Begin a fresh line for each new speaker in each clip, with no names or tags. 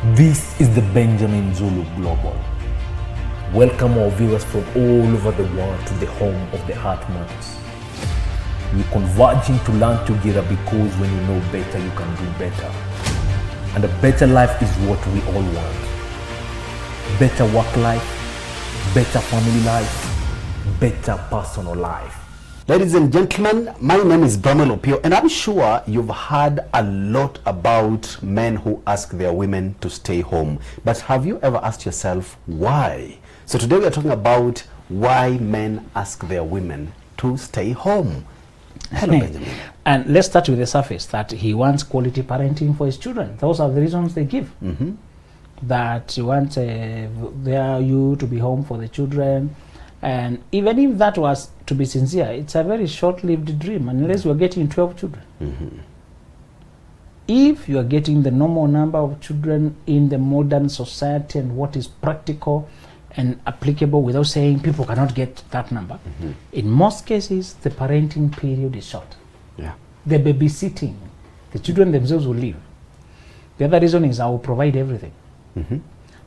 This is the Benjamin Zulu Global. Welcome our viewers from all over the world to the home of the Heart Matters. We're converging to learn together because when you know better, you can do better. And a better life is what we all want. Better work life, better family life, better personal life.
Ladies and gentlemen, my name is Bramwell Opio, and I'm sure you've heard a lot about men who ask their women to stay home. But have you ever asked yourself why? So today we are talking about why men ask their women to stay home. Hello, Benjamin.
And let's start with the surface, that he wants quality parenting for his children. Those are the reasons they give. That he wants you to be home for the children. And even if that was to be sincere, it's a very short-lived dream unless you are getting 12 children. If you are getting the normal number of children in the modern society and what is practical and applicable without saying people cannot get that number, in most cases the parenting period is short. The babysitting, the children themselves will leave. The other reason is I will provide everything.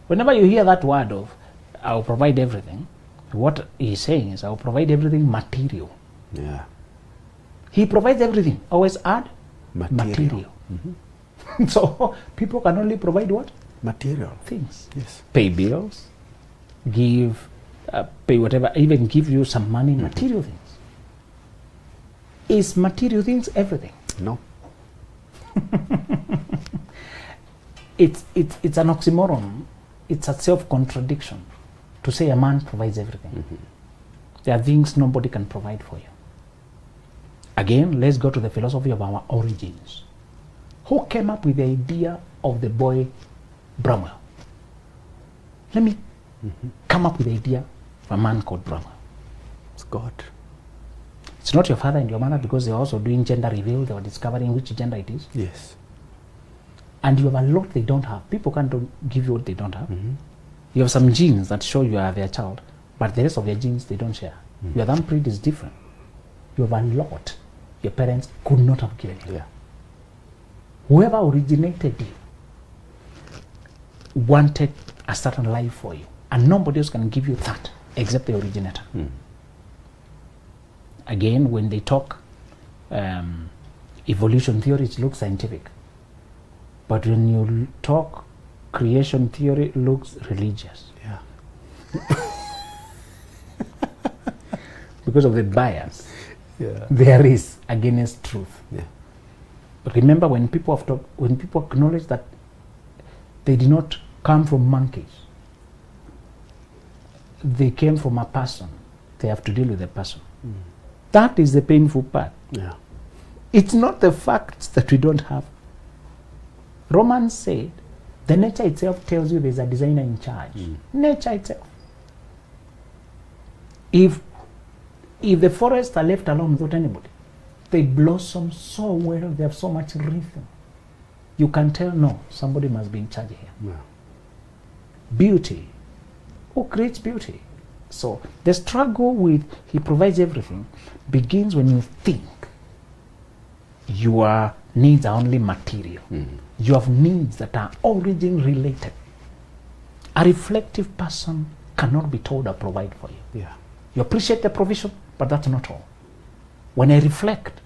Whenever you hear that word of I will provide everything, what he's saying is I will provide everything material. He provides everything. Always add material. So people can only provide what?
Material
Things.
Yes.
Pay bills, give, pay whatever, even give you some money, material things. Is material things everything?
No.
It's an oxymoron. It's a self-contradiction to say a man provides everything. There are things nobody can provide for you. Again, let's go to the philosophy of our origins. Who came up with the idea of the boy Bramwell? Let me come up with the idea of a man called Bramwell.
It's God.
It's not your father and your mother, because they're also doing gender reveal. They were discovering which gender it is.
Yes.
And you have a lot they don't have. People can't give you what they don't have. You have some genes that show you are their child, but the rest of your genes they don't share. Your thumbprint is different. You have a lot your parents could not have given you. Whoever originated you wanted a certain life for you, and nobody else can give you that except the originator. Again, when they talk evolution theory, it looks scientific, but when you talk creation theory, it looks religious. Because of the bias there is against truth. But remember, when people acknowledge that they did not come from monkeys, they came from a person, they have to deal with the person. That is the painful part. It's not the facts that we don't have. Romans said the nature itself tells you there's a designer in charge. Nature itself. If the forests are left alone without anybody, they blossom so well, they have so much rhythm. You can tell, no, somebody must be in charge here. Beauty. Who creates beauty? So the struggle with he provides everything begins when you think your needs are only material. You have needs that are origin related. A reflective person cannot be told or provide for you. You appreciate the provision, but that's not all. When I reflect,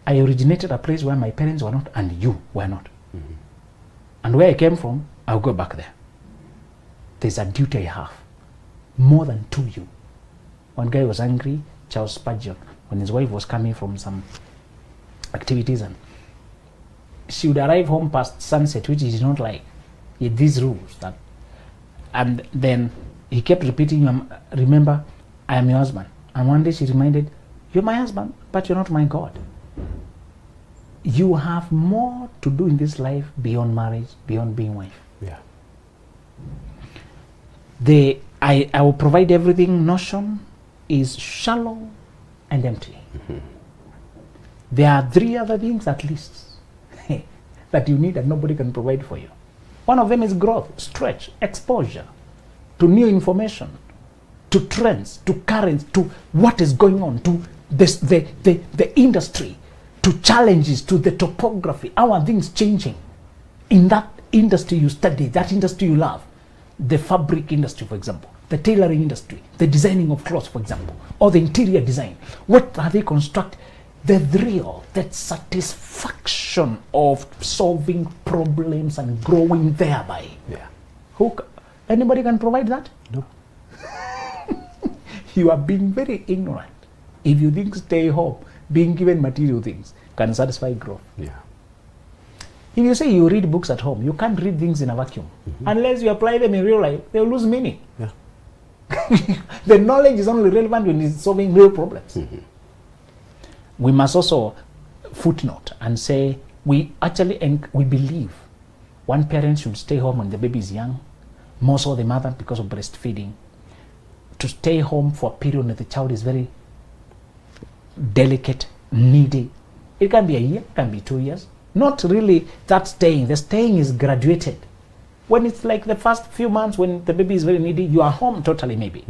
I originated a place where my parents were not and you were not. And where I came from, I'll go back there. There's a duty I have, more than to you. One guy was angry, Charles Spurgeon, when his wife was coming from some activities, and she would arrive home past sunset, which he did not like. He had these rules that, and then he kept repeating, remember, I am your husband. And one day she reminded, you're my husband, but you're not my God. You have more to do in this life beyond marriage, beyond being wife. I will provide everything notion is shallow and empty. There are three other things at least that you need and nobody can provide for you. One of them is growth, stretch, exposure to new information, to trends, to currents, to what is going on, to the industry, to challenges, to the topography. How are things changing? In that industry you study, that industry you love, the fabric industry, for example, the tailoring industry, the designing of clothes, for example, or the interior design, what are they construct? The thrill, that satisfaction of solving problems and growing thereby.
Yeah.
Anybody can provide that?
No.
You are being very ignorant if you think stay home, being given material things, can satisfy growth.
Yeah.
If you say you read books at home, you can't read things in a vacuum. Unless you apply them in real life, they'll lose meaning.
Yeah.
The knowledge is only relevant when it's solving real problems. We must also footnote and say we actually we believe one parent should stay home when the baby is young, more so the mother because of breastfeeding. To stay home for a period when the child is very delicate, needy. It can be a year, it can be 2 years. Not really that staying. The staying is graduated. When it's like the first few months when the baby is very needy, you are home totally maybe.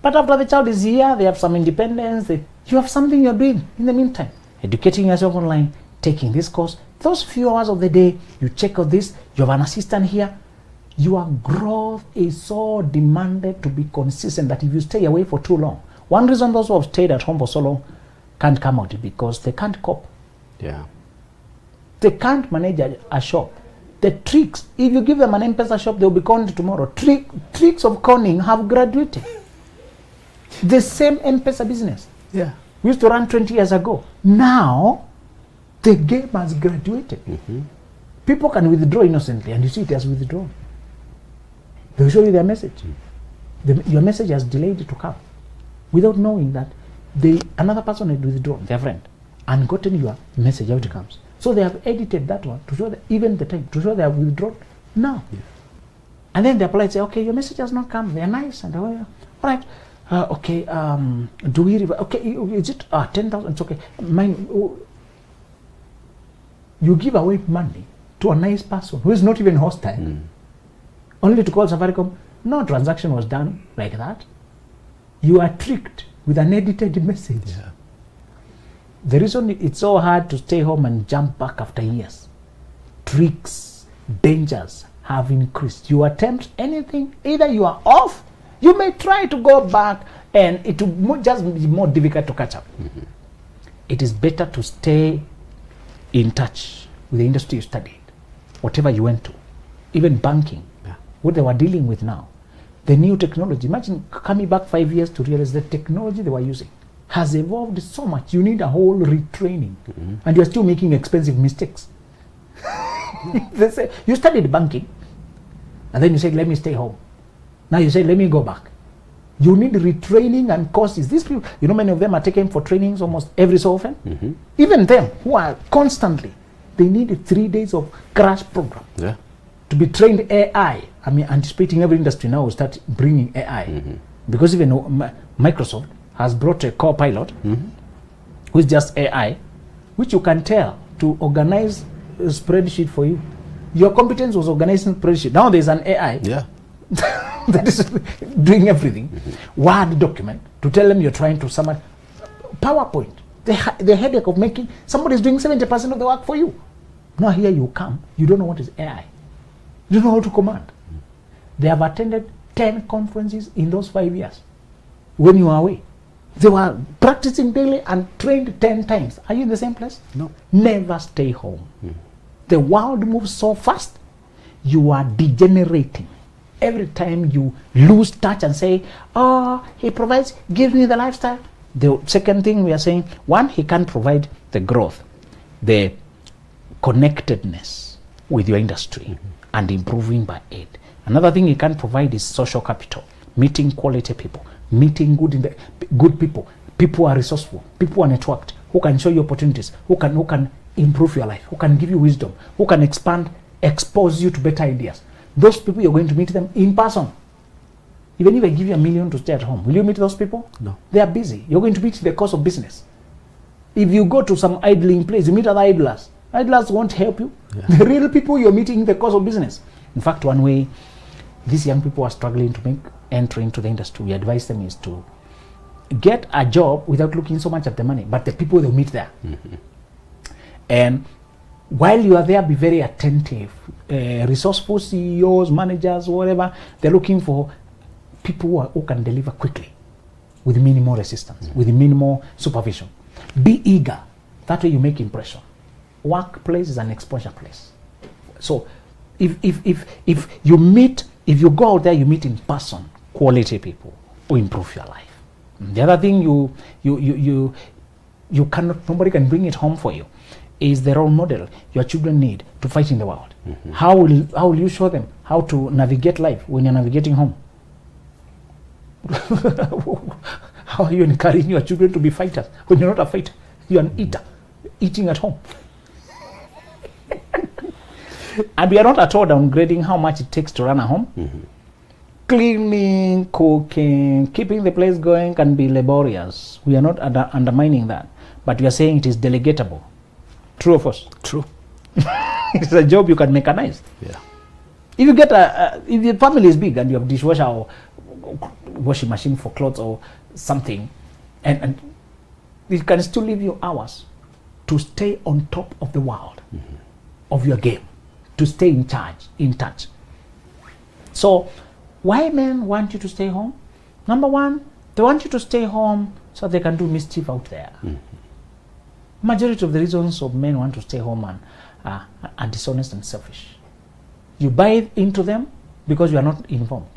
But after the child is here, they have some independence, you have something you're doing in the meantime. Educating yourself online, taking this course. Those few hours of the day, you check out this, you have an assistant here. Your growth is so demanded to be consistent that if you stay away for too long, one reason those who have stayed at home for so long can't come out is because they can't cope.
Yeah.
They can't manage a shop. The tricks, if you give them an M-Pesa shop, they'll be conned tomorrow. Tricks of conning have graduated. The same M-Pesa business.
Yeah.
We used to run 20 years ago. Now, the game has graduated. People can withdraw innocently, and you see it as withdrawn. They'll show you their message. Your message has delayed to come without knowing that another person had withdrawn, their friend, and gotten your message out it comes. So they have edited that one to show that even the time, to show they have withdrawn now. Yeah. And then they apply and say, okay, your message has not come. They're nice. And all right. Okay, do we, okay, is it 10,000? It's okay. You give away money to a nice person who is not even hostile, only to call Safaricom. No transaction was done like that. You are tricked with an edited message.
Yeah.
The reason it's so hard to stay home and jump back after years, tricks, dangers have increased. You attempt anything, either you are off, you may try to go back, and it will just be more difficult to catch up. It is better to stay in touch with the industry you studied, whatever you went to, even banking, what they were dealing with now. The new technology, imagine coming back 5 years to realize the technology they were using has evolved so much. You need a whole retraining, and you're still making expensive mistakes. They say, you studied banking, and then you said, let me stay home. Now you say, let me go back. You need retraining and courses. These people, you know, many of them are taken for trainings almost every so often. Even them who are constantly, they need 3 days of crash program.
Yeah.
To be trained AI. I mean, anticipating every industry now will start bringing AI. Because even Microsoft has brought a Copilot, who is just AI, which you can tell to organize a spreadsheet for you. Your competence was organizing spreadsheet. Now there's an AI that is doing everything. Word document to tell them you're trying to summon. PowerPoint. The headache of making somebody is doing 70% of the work for you. Now here you come, you don't know what is AI. You don't know how to command. They have attended 10 conferences in those 5 years. When you are away, they were practicing daily and trained 10 times. Are you in the same place?
No.
Never stay home. The world moves so fast. You are degenerating. Every time you lose touch and say, oh, he provides, gives me the lifestyle. The second thing we are saying, one, he can't provide the growth, the connectedness with your industry and improving by it. Another thing he can't provide is social capital, meeting quality people, meeting good people. People are resourceful, people are networked, who can show you opportunities, who can improve your life, who can give you wisdom, who can expose you to better ideas. Those people, you're going to meet them in person. Even if I give you $1 million to stay at home, will you meet those people?
No.
They are busy. You're going to meet the course of business. If you go to some idling place, you meet other idlers. Idlers won't help you. Yeah. The real people you're meeting in the course of business. In fact, one way these young people are struggling to make entry into the industry, we advise them is to get a job without looking so much at the money, but the people they'll meet there. And While you are there, be very attentive. Resourceful CEOs, managers, whatever, they're looking for people who can deliver quickly with minimal resistance, with minimal supervision. Be eager. That way you make impression. Workplace is an exposure place. So if you go out there, you meet in person quality people who improve your life. The other thing you cannot, nobody can bring it home for you, is the role model your children need to fight in the world. How will you show them how to navigate life when you're navigating home? How are you encouraging your children to be fighters when you're not a fighter? You're an eater, eating at home. And we are not at all downgrading how much it takes to run a home. Cleaning, cooking, keeping the place going can be laborious. We are not undermining that. But we are saying it is delegatable. True or false?
True.
It's a job you can mechanize.
Yeah.
If you get if your family is big and you have dishwasher or washing machine for clothes or something, and it can still leave you hours to stay on top of the world, of your game, to stay in charge, in touch. So why men want you to stay home? Number one, they want you to stay home so they can do mischief out there. Majority of the reasons of men want to stay home and are dishonest and selfish. You buy into them because you are not informed.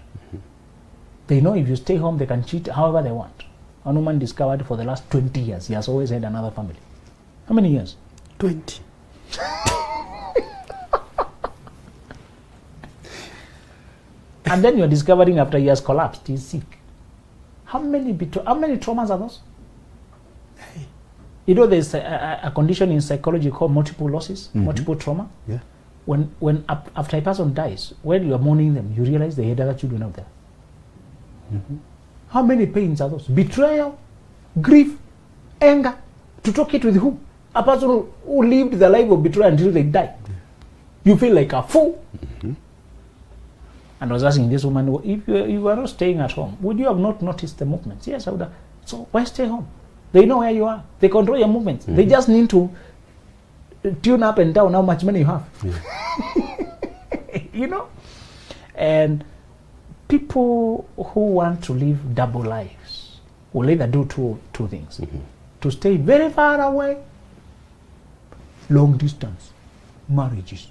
They know if you stay home, they can cheat however they want. A woman discovered for the last 20 years, he has always had another family. How many years?
20.
And then you're discovering after he has collapsed, he's sick. How many traumas are those? You know, there's a condition in psychology called multiple losses, multiple trauma.
Yeah.
When after a person dies, when you are mourning them, you realize they had other children out there. How many pains are those? Betrayal, grief, anger. To talk it with who? A person who lived the life of betrayal until they died. You feel like a fool. And I was asking this woman, if you were not staying at home, would you have not noticed the movements? Yes, I would have. So why stay home? They know where you are. They control your movements. They just need to tune up and down how much money you have. You know? And people who want to live double lives will either do two things. To stay very far away, long distance, marriages.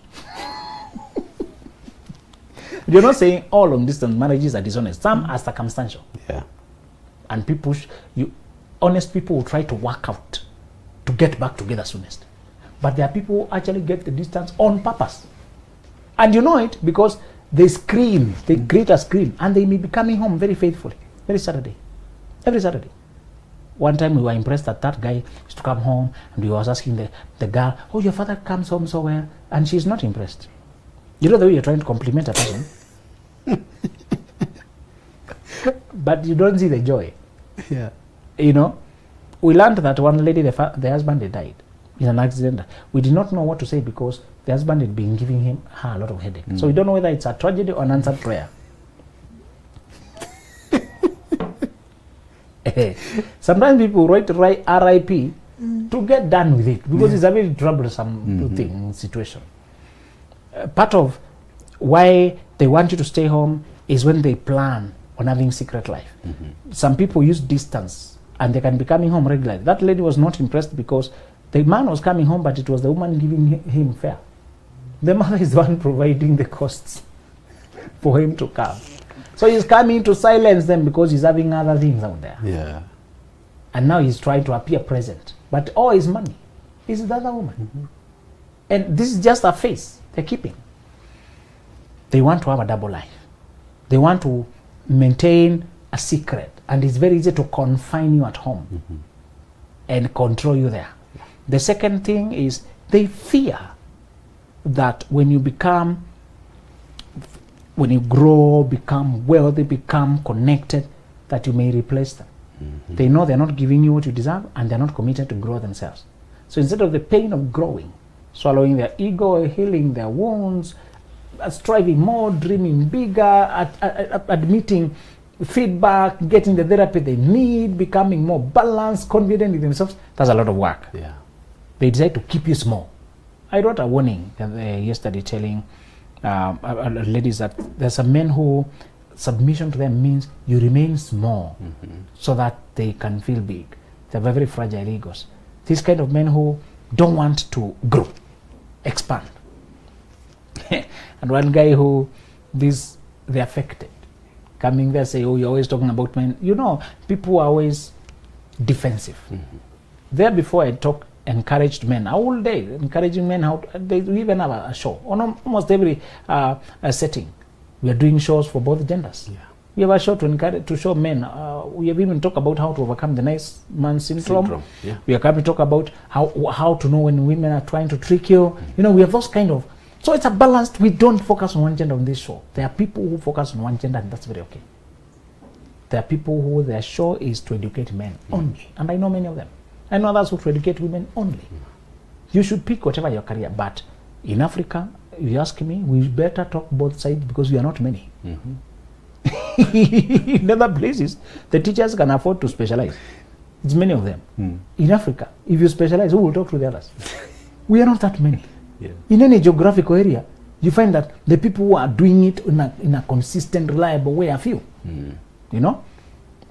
You're not saying all long distance marriages are dishonest. Some are circumstantial.
Yeah.
And people, honest people will try to work out to get back together soonest. But there are people who actually get the distance on purpose. And you know it because they scream, they create a scream, and they may be coming home very faithfully, every Saturday. One time we were impressed that guy used to come home and he was asking the girl, oh, your father comes home so well, and she's not impressed. You know the way you're trying to compliment a person, but you don't see the joy.
Yeah.
You know, we learned that one lady, the husband had died in an accident. We did not know what to say because the husband had been giving her a lot of headache. So we don't know whether it's a tragedy or an answered prayer. Sometimes people write RIP to get done with it because it's a very troublesome situation. Part of why they want you to stay home is when they plan on having secret life. Some people use distance and they can be coming home regularly. That lady was not impressed because the man was coming home, but it was the woman giving him fare. The mother is the one providing the costs for him to come. So he's coming to silence them because he's having other things out there.
Yeah.
And now he's trying to appear present. But all his money is the other woman. And this is just a face they're keeping. They want to have a double life. They want to maintain a secret. And it's very easy to confine you at home and control you there. The second thing is they fear that when you grow, become wealthy, become connected, that you may replace them. They know they're not giving you what you deserve and they're not committed to grow themselves. So instead of the pain of growing, swallowing their ego, healing their wounds, striving more, dreaming bigger, admitting feedback, getting the therapy they need, becoming more balanced, confident in themselves, that's a lot of work.
Yeah.
They decide to keep you small I wrote a warning yesterday telling ladies that there's some men who submission to them means you remain small so that they can feel big. They have very fragile egos. These kind of men who don't want to grow, expand. And one guy who they're affected, coming there say, oh, you're always talking about men. You know, people are always defensive. There before I encouraged men all day, encouraging men how we even have a show on almost every setting. We are doing shows for both genders. Yeah. We have a show to show men. We have even talked about how to overcome the nice man syndrome. Yeah. We are coming to talk about how to know when women are trying to trick you. You know, we have those kind of. So it's a balanced. We don't focus on one gender on this show. There are people who focus on one gender, and that's very okay. There are people who their show is to educate men only, and I know many of them. I know others who to educate women only. You should pick whatever your career, but in Africa, if you ask me, we better talk both sides because we are not many. In other places, the teachers can afford to specialize. It's many of them. In Africa, if you specialize, who will talk to the others? We are not that many. Yeah. In any geographical area, you find that the people who are doing it in a consistent, reliable way are few. You know?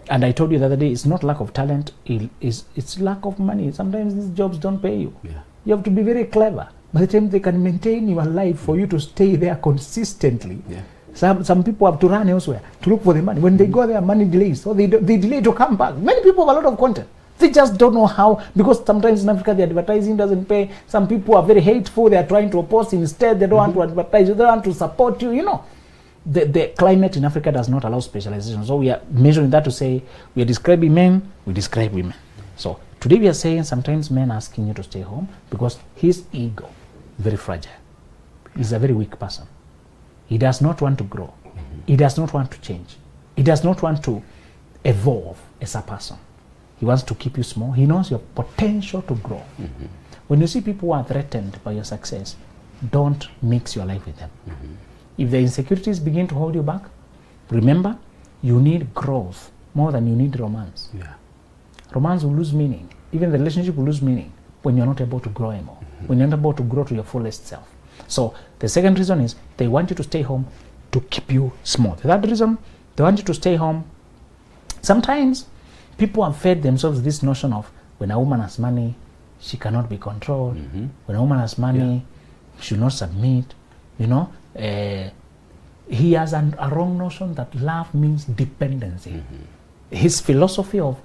And I told you the other day, it's not lack of talent, it's lack of money. Sometimes these jobs don't pay you. Yeah. You have to be very clever. By the time they can maintain your life for you to stay there consistently, some people have to run elsewhere to look for the money. When they go there, money delays, so they delay to come back. Many people have a lot of content. They just don't know how, because sometimes in Africa the advertising doesn't pay. Some people are very hateful. They are trying to oppose instead. They don't want to advertise. They don't want to support you. You know, the climate in Africa does not allow specialization. So we are measuring that to say we are describing men, we describe women. So today we are saying sometimes men asking you to stay home because his ego is very fragile. He's a very weak person. He does not want to grow. He does not want to change. He does not want to evolve as a person. He wants to keep you small. He knows your potential to grow. When you see people who are threatened by your success, don't mix your life with them. If the insecurities begin to hold you back, remember, you need growth more than you need romance. Romance will lose meaning. Even the relationship will lose meaning when you're not able to grow anymore, when you're not able to grow to your fullest self. So the second reason is they want you to stay home to keep you small. The third reason, they want you to stay home. Sometimes people have fed themselves this notion of when a woman has money, she cannot be controlled. When a woman has money, she should not submit. You know, he has a wrong notion that love means dependency. His philosophy of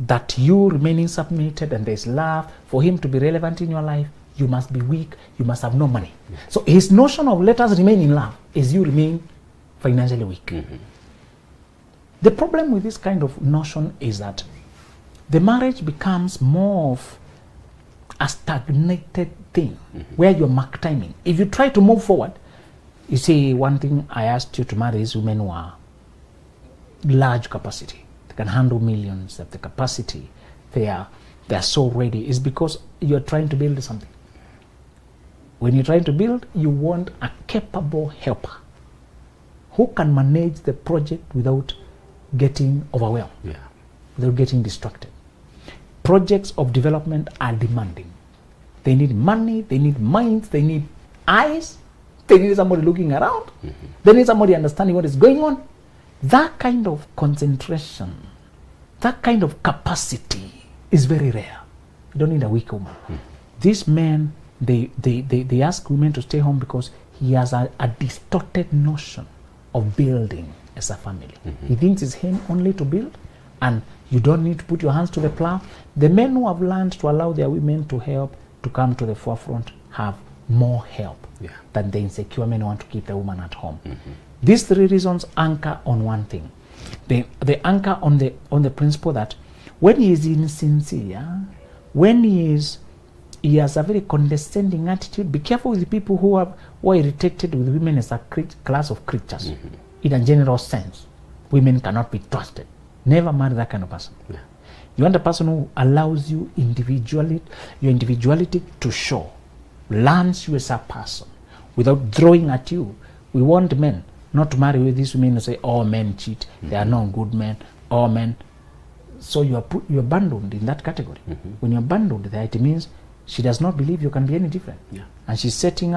that you remaining submitted and there's love, for him to be relevant in your life, you must be weak, you must have no money. So his notion of let us remain in love is you remain financially weak. The problem with this kind of notion is that the marriage becomes more of a stagnated thing where you're mark timing. If you try to move forward, you see, one thing I asked you to marry is women who are large capacity. They can handle millions, they have the capacity. They are so ready. It's because you're trying to build something. When you're trying to build, you want a capable helper who can manage the project without getting overwhelmed, without getting distracted. Projects of development are demanding. They need money, they need minds, they need eyes, they need somebody looking around, they need somebody understanding what is going on. That kind of concentration, that kind of capacity is very rare. You don't need a weak woman. These men, they ask women to stay home because he has a distorted notion of building as a family. He thinks it's him only to build, and you don't need to put your hands to the plow. The men who have learned to allow their women to help, to come to the forefront, have more help than the insecure men who want to keep the woman at home. These three reasons anchor on one thing. They anchor on the principle that when he is insincere, when he has a very condescending attitude, be careful with the people who are irritated with women as a class of creatures. In a general sense, women cannot be trusted. Never marry that kind of person. You want a person who allows you your individuality to show, learns you as a person without throwing at you. We want men not to marry with these women who say, all men cheat, they are not good men, all men. So you're abandoned in that category. When you're abandoned there, it means she does not believe you can be any different.
Yeah.
And she's setting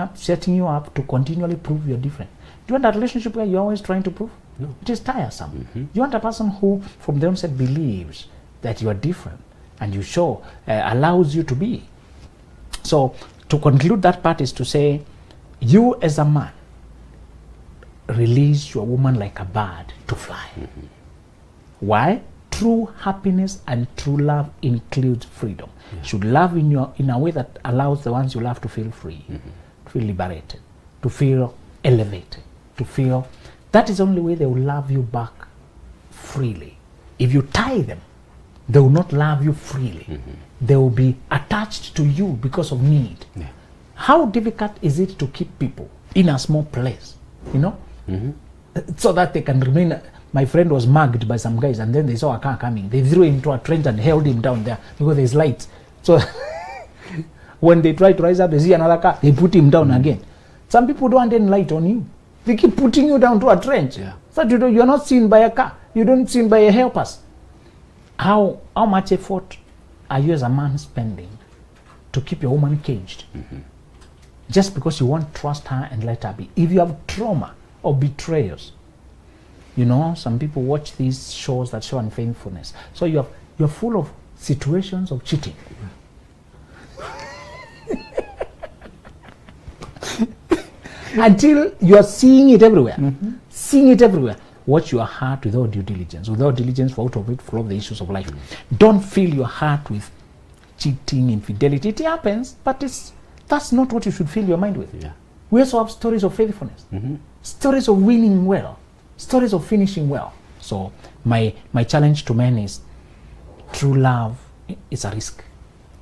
you up to continually prove you're different. Do you want a relationship where you're always trying to prove?
No.
It is tiresome. You want a person who, from the onset, believes that you are different and you show, allows you to be. So, to conclude that part is to say, you as a man, release your woman like a bird to fly. Why? True happiness and true love includes freedom. You should love in a way that allows the ones you love to feel free, to feel liberated, to feel elevated, to feel that is the only way they will love you back freely. If you tie them, they will not love you freely. They will be attached to you because of need.
Yeah.
How difficult is it to keep people in a small place, so that they can remain? My friend was mugged by some guys, and then they saw a car coming. They threw him into a trench and held him down there because there's lights. So when they try to rise up, they see another car, they put him down again. Some people don't want any light on you. They keep putting you down to a trench.
Yeah.
So you're not seen by a car. You don't seen by a helpers. How much effort are you as a man spending to keep your woman caged? Just because you won't trust her and let her be. If you have trauma or betrayals, some people watch these shows that show unfaithfulness. So you're full of situations of cheating. Until you're seeing it everywhere. Seeing it everywhere. Watch your heart with all due diligence. Without diligence, for out of it flow the issues of life. Don't fill your heart with cheating, infidelity. It happens, but that's not what you should fill your mind with.
Yeah.
We also have stories of faithfulness, stories of winning well, stories of finishing well. So my challenge to men is, true love is a risk.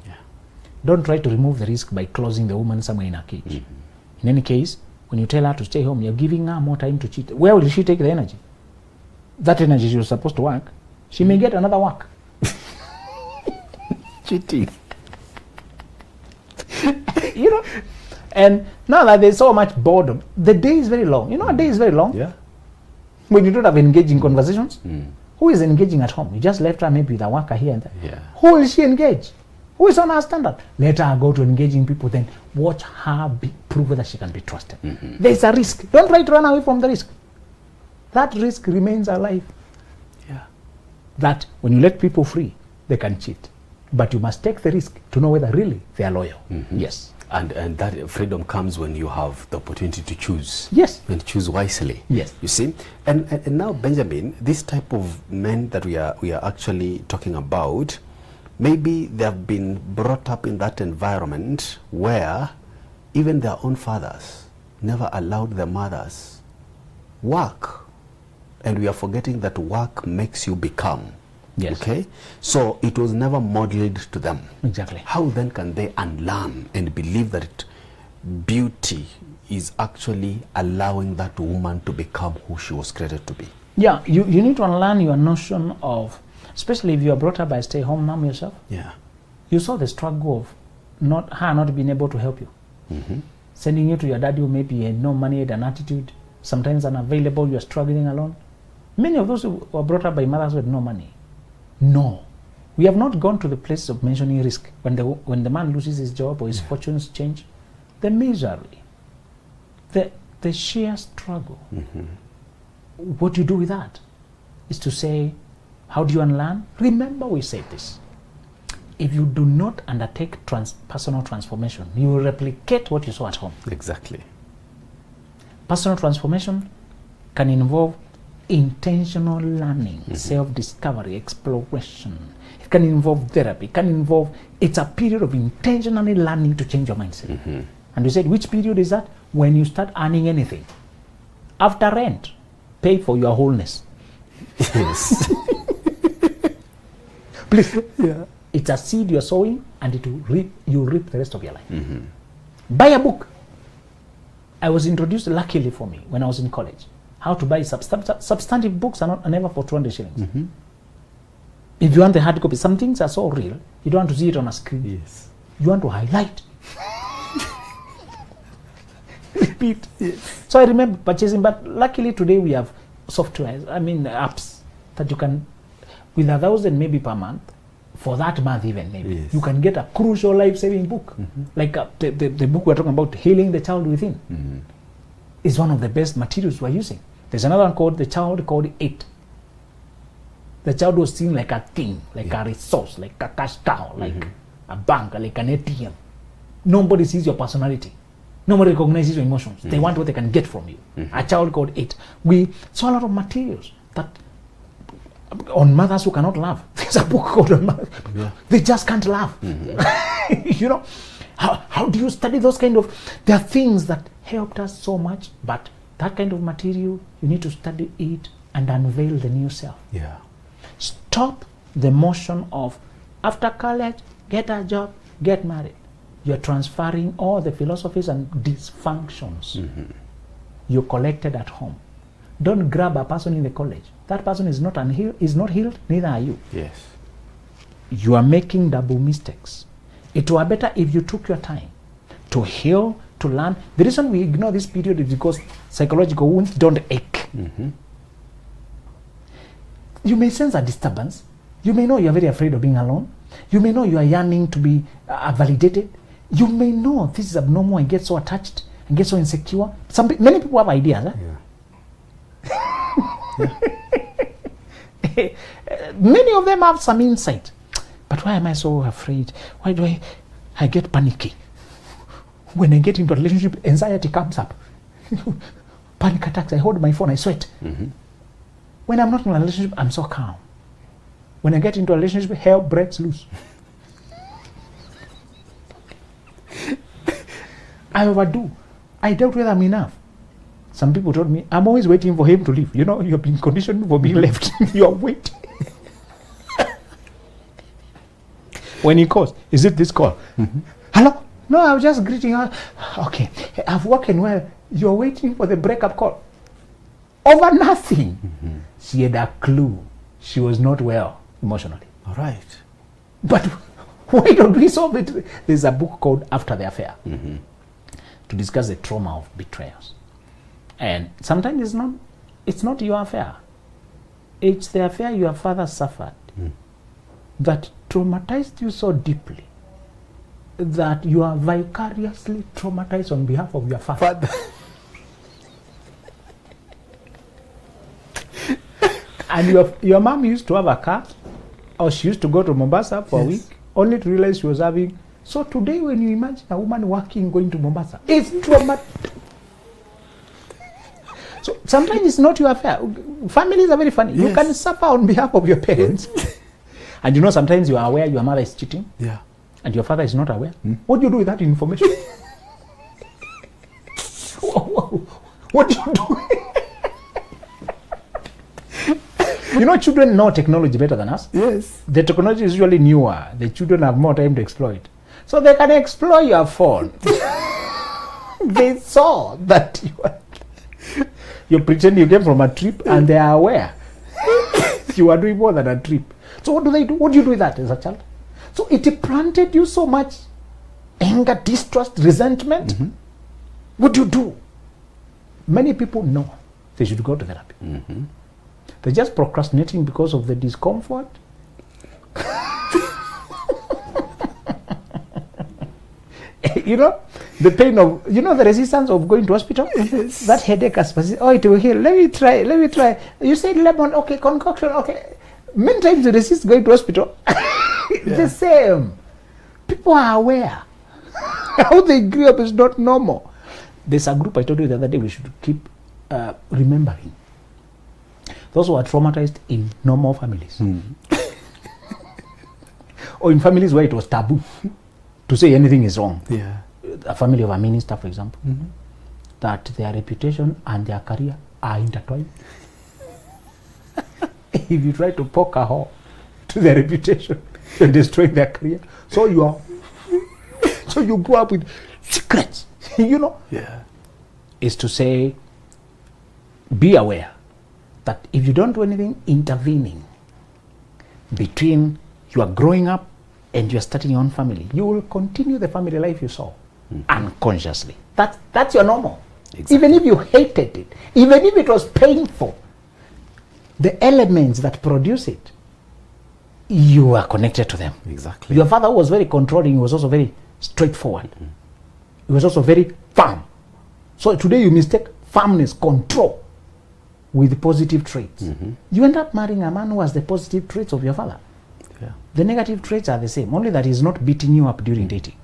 Yeah.
Don't try to remove the risk by closing the woman somewhere in a cage. In any case, when you tell her to stay home, you're giving her more time to cheat. Where will she take the energy? That energy she was supposed to work, she may get another work.
Cheating.
And now that there's so much boredom, the day is very long. A day is very long.
Yeah.
When you don't have engaging conversations, who is engaging at home? You just left her maybe with a worker here and there.
Yeah.
Who will she engage? Who is on her standard? Let her go to engaging people, then watch her prove whether she can be trusted. There's a risk. Don't try to run away from the risk. That risk remains alive.
Yeah.
That when you let people free, they can cheat. But you must take the risk to know whether really they are loyal. Yes.
And that freedom comes when you have the opportunity to choose.
Yes.
And choose wisely.
Yes.
You see? And now, Benjamin, this type of men that we are actually talking about, maybe they have been brought up in that environment where even their own fathers never allowed their mothers work. And we are forgetting that work makes you become.
Yes.
Okay? So it was never modeled to them.
Exactly.
How then can they unlearn and believe that beauty is actually allowing that woman to become who she was created to be?
Yeah, you need to unlearn your notion of, especially if you are brought up by a stay-home mom yourself.
Yeah.
You saw the struggle of her not being able to help you. Sending you to your daddy who maybe had no money, had an attitude, sometimes unavailable, you're struggling alone. Many of those who were brought up by mothers with no money. No. We have not gone to the place of mentioning risk. When the man loses his job or his fortunes change, the misery, the sheer struggle. What do you do with that? Is to say, how do you unlearn? Remember we said this. If you do not undertake personal transformation, you will replicate what you saw at home.
Exactly.
Personal transformation can involve intentional learning, self-discovery, exploration. It can involve therapy. It can involve, it's a period of intentionally learning to change your mindset. And we said, which period is that? When you start earning anything. After rent, pay for your wholeness.
Yes.
Please. Yeah. It's a seed you're sowing, and it will you reap the rest of your life. Buy a book. I was introduced, luckily for me, when I was in college, how to buy substantive books are never for 200 shillings. If you want the hard copy, some things are so real, you don't want to see it on a screen.
Yes.
You want to highlight. Repeat. Yes. So I remember purchasing, but luckily today we have softwares, apps that you can, with 1,000 maybe per month, for that month even maybe.
Yes.
You can get a crucial life-saving book. Like the book we're talking about, Healing the Child Within, is one of the best materials we're using. There's another one called The Child Called It. The child was seen like a thing, like a resource, like a cash cow, like a bank, like an ATM. Nobody sees your personality. Nobody recognizes your emotions. They want what they can get from you. A Child Called It. We saw a lot of materials that on mothers who cannot love. There's a book called On Mothers. They just can't love. You know, how do you study those kind of? There are things that helped us so much, but that kind of material, you need to study it and unveil the new self.
Yeah.
Stop the motion of after college, get a job, get married. You're transferring all the philosophies and dysfunctions you collected at home. Don't grab a person in the college. That person is not healed, neither are you.
Yes.
You are making double mistakes. It were better if you took your time to heal, to learn. The reason we ignore this period is because psychological wounds don't ache. You may sense a disturbance. You may know you're very afraid of being alone. You may know you are yearning to be validated. You may know this is abnormal and get so attached and get so insecure. Many people have ideas. Many of them have some insight. But why am I so afraid? Why do I get panicky? When I get into a relationship, anxiety comes up. Panic attacks. I hold my phone, I sweat. When I'm not in a relationship, I'm so calm. When I get into a relationship, hell breaks loose. I overdo. I doubt whether I'm enough. Some people told me, I'm always waiting for him to leave. You know, you've been conditioned for being left. You're waiting. When he calls, is it this call? Hello? No, I was just greeting her. Okay, I've woken well. You're waiting for the breakup call. Over nothing. She had a clue. She was not well emotionally.
All right.
But why don't we solve it? There's a book called After the Affair to discuss the trauma of betrayals. And sometimes it's not your affair. It's the affair your father suffered that traumatized you so deeply that you are vicariously traumatized on behalf of your father. And your mom used to have a car, or she used to go to Mombasa for a week, only to realize she was having. So today, when you imagine a woman working, going to Mombasa, it's traumatic. So sometimes it's not your affair. Families are very funny. You can suffer on behalf of your parents. And you know, sometimes you are aware your mother is cheating.
Yeah.
And your father is not aware. What do you do with that information? What do you do? You know, children know technology better than us.
Yes.
The technology is usually newer. The children have more time to exploit. So they can exploit your phone. They saw that you pretend you came from a trip and they are aware you are doing more than a trip. So what do they do? What do you do with that as a child? So it planted you so much anger, distrust, resentment. What do you do? Many people know they should go to therapy. They're just procrastinating because of the discomfort. You know, the pain of, you know, the resistance of going to hospital. That headache, oh, it will heal. Let me try. You said lemon, okay, concoction, okay. Many times you resist going to hospital. The same. People are aware. How they grew up is not normal. There's a group I told you the other day we should keep remembering. Those who are traumatized in normal families. Or in families where it was taboo to say anything is wrong.
Yeah.
A family of a minister, for example, that their reputation and their career are intertwined. If you try to poke a hole to their reputation, you're destroying their career. So you grow up with secrets, you know?
Yeah.
Is to say, be aware that if you don't do anything intervening between you are growing up and you are starting your own family, you will continue the family life you saw unconsciously. That's your normal. Exactly. Even if you hated it, even if it was painful, the elements that produce it you are connected to them.
Exactly.
Your father was very controlling, he was also very straightforward. He was also very firm. So today you mistake firmness, control with positive traits. You end up marrying a man who has the positive traits of your father.
Yeah.
The negative traits are the same, only that he's not beating you up during dating.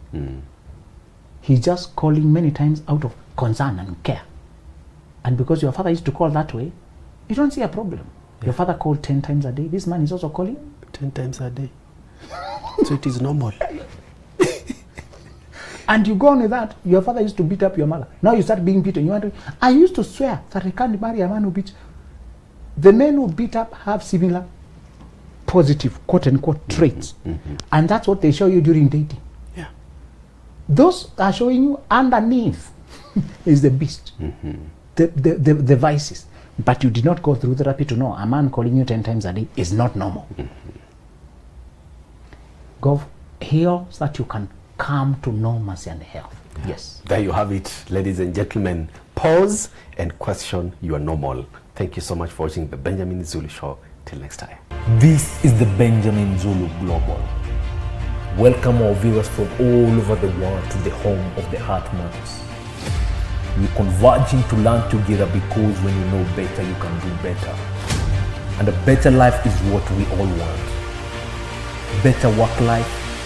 He's just calling many times out of concern and care. And because your father used to call that way, you don't see a problem. Your father called 10 times a day. This man is also calling
10 times a day. So it is normal.
And you go on with that. Your father used to beat up your mother. Now you start being beaten. You want to, I used to swear that I can't marry a man who beats. The men who beat up have similar positive, quote unquote, traits. And that's what they show you during dating.
Yeah.
Those are showing you underneath is the beast, the vices. But you did not go through therapy to know a man calling you 10 times a day is not normal. Go heal so that you can come to normalcy and health.
Yeah.
Yes.
There you have it, ladies and gentlemen. Pause and question your normal. Thank you so much for watching the Benjamin Zulu Show. Till next time.
This is the Benjamin Zulu Global. Welcome our viewers from all over the world to the home of the Heart Matters. We're converging to learn together because when you know better, you can do better. And a better life is what we all want. Better work life,